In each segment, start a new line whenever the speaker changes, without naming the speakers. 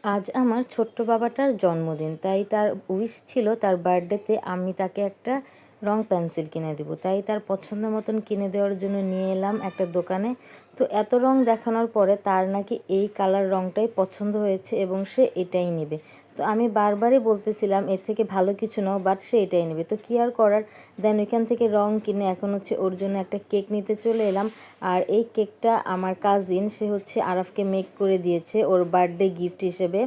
আজ আমার ছোট্ট বাবাটার জন্মদিন, তাই তার উইশ ছিল তার বার্থডেতে আমি তাকে একটা রং পেন্সিল কিনে দেব। তাই তার পছন্দ মতন কিনে দেওয়ার জন্য নিয়ে এলাম একটা দোকানে। তো এত রং দেখানোর পরে তার নাকি এই কালার রংটাই পছন্দ হয়েছে এবং সে এটাই নেবে। তো আমি বারবারই বলতেছিলাম এর থেকে ভালো কিছু নাও, বাট সে এটাই নেবে। তো কী আর করার, দেন ওইখান থেকে রং কিনে এখন হচ্ছে ওর জন্য একটা কেক নিতে চলে এলাম। আর এই কেকটা আমার কাজিন, সে হচ্ছে আরাফকে মেক করে দিয়েছে ওর বার্থডে গিফট হিসেবে।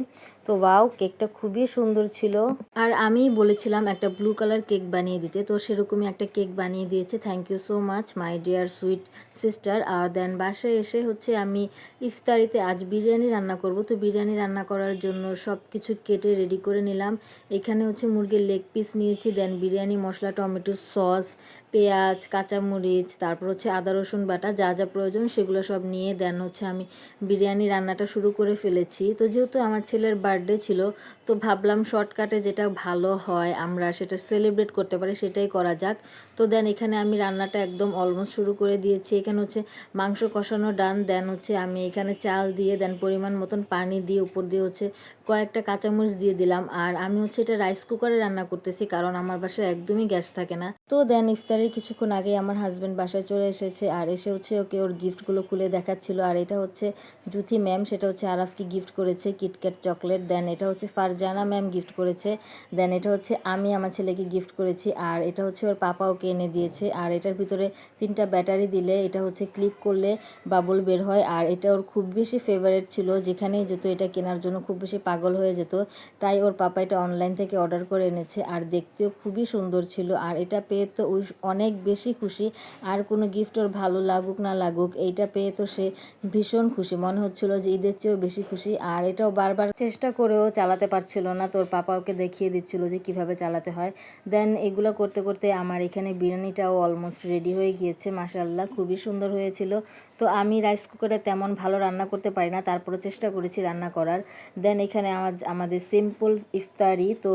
তো ওয়াও, কেকটা খুবই সুন্দর ছিল। আর আমি বলেছিলাম একটা ব্লু কালার কেক বানিয়ে দিতে, তো সেরকমই একটা কেক বানিয়ে দিয়েছে। Thank you so much my dear sweet sister. আর দেন বাসায় এসে হচ্ছে আমি ইফতারিতে আজ বিরিয়ানি রান্না করব। তো বিরিয়ানি রান্না করার জন্য সব কিছু কেটে রেডি করে নিলাম। এখানে হচ্ছে মুরগির লেগ পিস নিয়েছি, দেন বিরিয়ানি মশলা, টমেটো সস, পেঁয়াজ, কাঁচামরিচ, তারপর হচ্ছে আদা রসুন বাটা, যা যা প্রয়োজন সেগুলো সব নিয়ে দেন হচ্ছে আমি বিরিয়ানি রান্নাটা শুরু করে ফেলেছি। তো যেহেতু আমার ছেলের বার্থডে ছিল, তো ভাবলাম শর্টকাটে যেটা ভালো হয় আমরা সেটা সেলিব্রেট করতে পারি সেটাই করা যাক। তো দেন এখানে আমি রান্নাটা একদম অলমোস্ট শুরু করে দিয়েছি। এখানে হচ্ছে মাংস কষানো ডান, দেন হচ্ছে আমি এখানে চাল দিয়ে দেন পরিমাণ মতন পানি দিয়ে উপর দিয়ে হচ্ছে কয়েকটা কাঁচামরিচ দিয়ে দিলাম। আর আমি হচ্ছে এটা রাইস কুকারে রান্না করতেছি, কারণ আমার বাসায় একদমই গ্যাস থাকে না। তো দেন ইফতারের কিছুক্ষণ আগে আমার হাজব্যান্ড বাসায় চলে এসেছে, আর এসে হচ্ছে ওকে ওর গিফটগুলো খুলে দেখাচ্ছিল। আর এটা হচ্ছে জুথি ম্যাম, সেটা হচ্ছে আরাফকে গিফট করেছে কিটক্যাট চকলেট। দেন এটা হচ্ছে ফারজানা ম্যাম গিফট করেছে। দেন এটা হচ্ছে আমি আমার ছেলেকে গিফট করেছি। আর এটা হচ্ছে ওর পাপা ওকে এনে দিয়েছে। আর এটার ভিতরে 3টা ব্যাটারি দিলে এটা হচ্ছে ক্লিক করলে বাবল বের হয়। আর এটা ওর খুব বেশি ফেভারিট ছিল, যেখানেই যেত এটা কেনার জন্য খুব বেশি পাগল হয়ে যেত। তাই ওর পাপা এটা অনলাইন থেকে অর্ডার করে এনেছে। আর দেখতেও খুবই সুন্দর ছিল। আর এটা পেয়ে তো অনেক বেশি খুশি। আর কোনো গিফট ওর ভালো লাগুক না লাগুক, এইটা পেয়ে তো সে ভীষণ খুশি, মনে হচ্ছিল যে ঈদের চেয়েও বেশি খুশি। আর এটাও বারবার চেষ্টা করেও চালাতে পারছিল না, তোর পাপা ওকে দেখিয়ে দিচ্ছিল যে কিভাবে চালাতে হয়। দেন এগুলো করতে করতে আমার এখানে বিরিয়ানিটাও অলমোস্ট রেডি হয়ে গিয়েছে। মাশাআল্লাহ, খুবই সুন্দর হয়েছিল। তো আমি রাইস কুকারে তেমন ভালো রান্না করতে পারি না, তারপরে চেষ্টা করেছি রান্না করার। দেন এখানে আমাদের সিম্পল ইফতারি, তো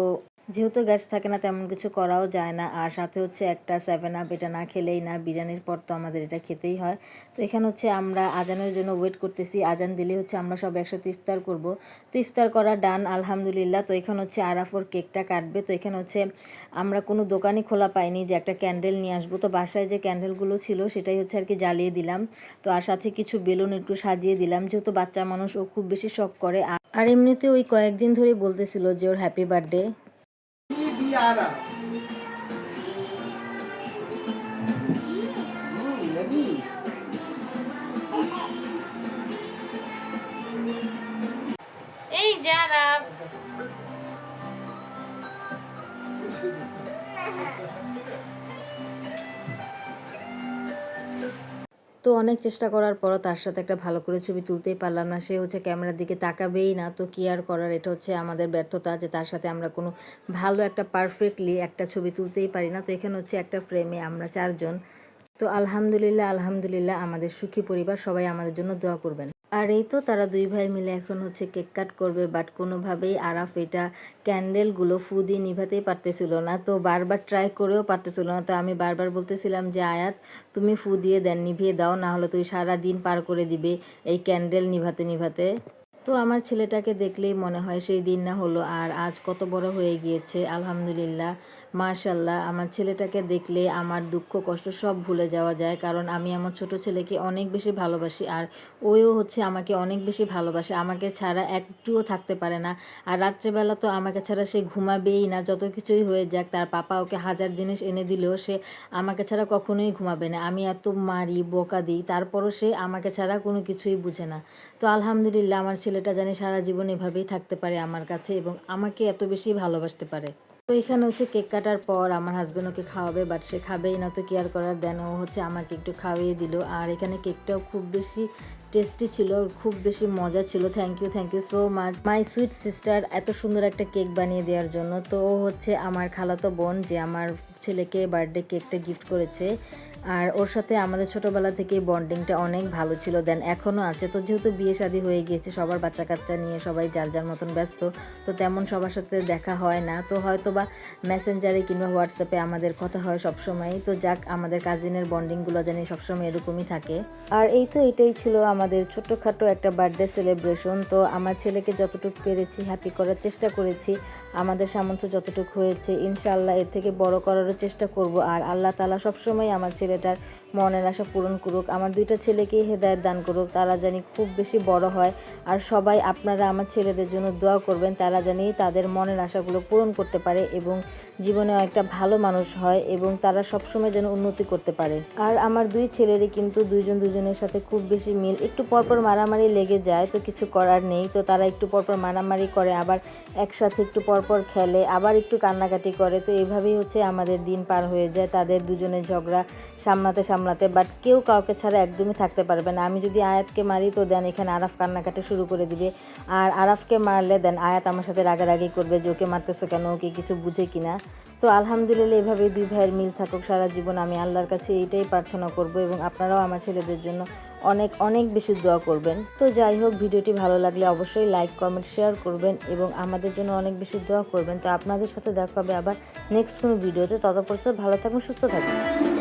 যেহেতু গ্যাস থাকে না তেমন কিছু করাও যায় না। আর সাথে হচ্ছে একটা 7 আপ, এটা না খেলেই না, বিরিয়ানির পর তো আমাদের এটা খেতেই হয়। তো এখানে হচ্ছে আমরা আজানের জন্য ওয়েট করতেছি, আজান দিলে হচ্ছে আমরা সব একসাথে ইফতার করব। তো ইফতার করা ডান আলহামদুলিল্লাহ। তো এখানে হচ্ছে আরাফোর কেকটা কাটবে। তো এখানে হচ্ছে আমরা কোনো দোকানই খোলা পাইনি যে একটা ক্যান্ডেল নিয়ে আসবো, তো বাসায় যে ক্যান্ডেলগুলো ছিল সেটাই হচ্ছে আর কি জ্বালিয়ে দিলাম। তো আর সাথে কিছু বেলুন একটু সাজিয়ে দিলাম, যেহেতু বাচ্চা মানুষ ও খুব বেশি শখ করে। আর এমনিতে ওই কয়েকদিন ধরেই বলতেছিল যে ওর হ্যাপি বার্থডে। এই যারা তো অনেক চেষ্টা করার পরও তার সাথে একটা ভালো করে ছবি তুলতেই পারলাম না। সে হচ্ছে ক্যামেরার দিকে তাকাবেই না। তো কি আর করার, এটা হচ্ছে আমাদের ব্যর্থতা যে তার সাথে আমরা কোনো ভালো একটা পারফেক্টলি একটা ছবি তুলতেই পারি না। তো এখানে হচ্ছে একটা ফ্রেমে আমরা 4 জন। তো আলহামদুলিল্লাহ আলহামদুলিল্লাহ, আমাদের সুখী পরিবার, সবাই আমাদের জন্য দোয়া করবেন। আর এই তো তারা দুই ভাই মিলে এখন হচ্ছে কেক কাট করবে, বাট কোনোভাবেই আরাফ এটা ক্যান্ডেলগুলো ফু দিয়ে নিভাতেই পারতেছিল না। তো বারবার ট্রাই করেও পারতেছিল না। তো আমি বারবার বলতেছিলাম যে আয়াত, তুমি ফু দিয়ে দেন, নিভিয়ে দাও, না হলে তুই সারা দিন পার করে দিবে এই ক্যান্ডেল নিভাতে নিভাতে। তো আমার ছেলেটাকে দেখলেই মনে হয় সেই দিন না হলো আর আজ কত বড় হয়ে গিয়েছে আলহামদুলিল্লাহ। মাশাল্লাহ, আমার ছেলেটাকে দেখলে আমার দুঃখ কষ্ট সব ভুলে যাওয়া যায়, কারণ আমি আমার ছোট ছেলেকে অনেক বেশি ভালোবাসি। আর ওও হচ্ছে আমাকে অনেক বেশি ভালোবাসে, আমাকে ছাড়া একটুও থাকতে পারে না। আর রাত্রেবেলা তো আমাকে ছাড়া সে ঘুমাবেই না, যত কিছুই হয়ে যাক। তার পাপা ওকে হাজার জিনিস এনে দিলেও সে আমাকে ছাড়া কখনোই ঘুমাবে না। আমি এত মারি বকা দিই, তারপরও সে আমাকে ছাড়া কোনো কিছুই বুঝে না। তো আলহামদুলিল্লাহ, আমার ছেলেটা জানি সারা জীবন এভাবেই থাকতে পারে আমার কাছে এবং আমাকে এত বেশি ভালোবাসতে পারে। তো এখানে হচ্ছে কেক কাটার পর আমার হাজব্যান্ড ওকে খাওয়াবে, বাট সে খাবেই না। তো কেয়ার করার দেন ও হচ্ছে আমাকে একটু খাওয়িয়ে দিল। আর এখানে কেকটাও খুব বেশি টেস্টি ছিল, খুব বেশি মজা ছিল। Thank you so much my sweet sister, এত সুন্দর একটা কেক বানিয়ে দেওয়ার জন্য। তো ও হচ্ছে আমার খালাতো বোন, যে আমার ছেলেকে বার্থডে কেকটা গিফট করেছে। আর ওর সাথে আমাদের ছোটোবেলা থেকেই বন্ডিংটা অনেক ভালো ছিল, দেন এখনও আছে। তো যেহেতু বিয়ে শাদী হয়ে গিয়েছে, সবার বাচ্চা কাচ্চা নিয়ে সবাই যার যার মতন ব্যস্ত, তো তেমন সবার সাথে দেখা হয় না। তো হয়তো বা মেসেঞ্জারে কিংবা হোয়াটসঅ্যাপে আমাদের কথা হয় সবসময়। তো যাক, আমাদের কাজিনের বন্ডিংগুলো জানি সবসময় এরকমই থাকে। আর এই তো এটাই ছিল আমার আমাদের ছোট্টখাটো একটা বার্থডে সেলিব্রেশন। তো আমার ছেলেকে যতটুকু পেরেছি হ্যাপি করার চেষ্টা করেছি, আমাদের সামর্থ্য যতটুকু হয়েছে ইনশাআল্লাহ এর থেকে বড় করারও চেষ্টা করব। আর আল্লাহ তাআলা সবসময় আমার ছেলেটার মনের আশা পূরণ করুক, আমার দুইটা ছেলেকেই হেদায়েত দান করুক, তারা জানি খুব বেশি বড় হয়। আর সবাই আপনারা আমার ছেলেদের জন্য দোয়া করবেন, তারা জানি তাদের মনের আশাগুলো পূরণ করতে পারে এবং জীবনেও একটা ভালো মানুষ হয় এবং তারা সবসময় যেন উন্নতি করতে পারে। আর আমার দুই ছেলেরই কিন্তু দুইজন দুজনের সাথে খুব বেশি মিল, একটু পরপর মারামারি লেগে যায়, তো কিছু করার নেই। তো তারা একটু পরপর মারামারি করে, আবার একসাথে একটু পরপর খেলে, আবার একটু কান্নাকাটি করে। তো এইভাবেই হচ্ছে আমাদের দিন পার হয়ে যায় তাদের দুজনের ঝগড়া সামলাতে সামলাতে। বাট কেউ কাউকে ছাড়া একদমই থাকতে পারবে না। আমি যদি আয়াতকে মারি তো দেন এখানে আরাফ কান্নাকাটি শুরু করে দিবে, আর আরাফকে মারলে দেন আয়াত আমার সাথে রাগারাগি করবে যে ওকে মারতেছো কেন, ওকে কিছু বুঝে কিনা। তো আলহামদুলিল্লাহ এভাবেই দুই ভাইয়ের মিল থাকুক সারা জীবন, আমি আল্লাহর কাছে এইটাই প্রার্থনা করব এবং আপনারাও আমার ছেলেদের জন্য অনেক অনেক বেশি দোয়া করবেন। তো যাই হোক, ভিডিওটি ভালো লাগলে অবশ্যই লাইক কমেন্ট শেয়ার করবেন এবং আমাদের জন্য অনেক বেশি দোয়া করবেন। তো আপনাদের সাথে দেখা হবে আবার নেক্সট কোনো ভিডিওতে, তত পর্যন্ত ভালো থাকুন, সুস্থ থাকুন।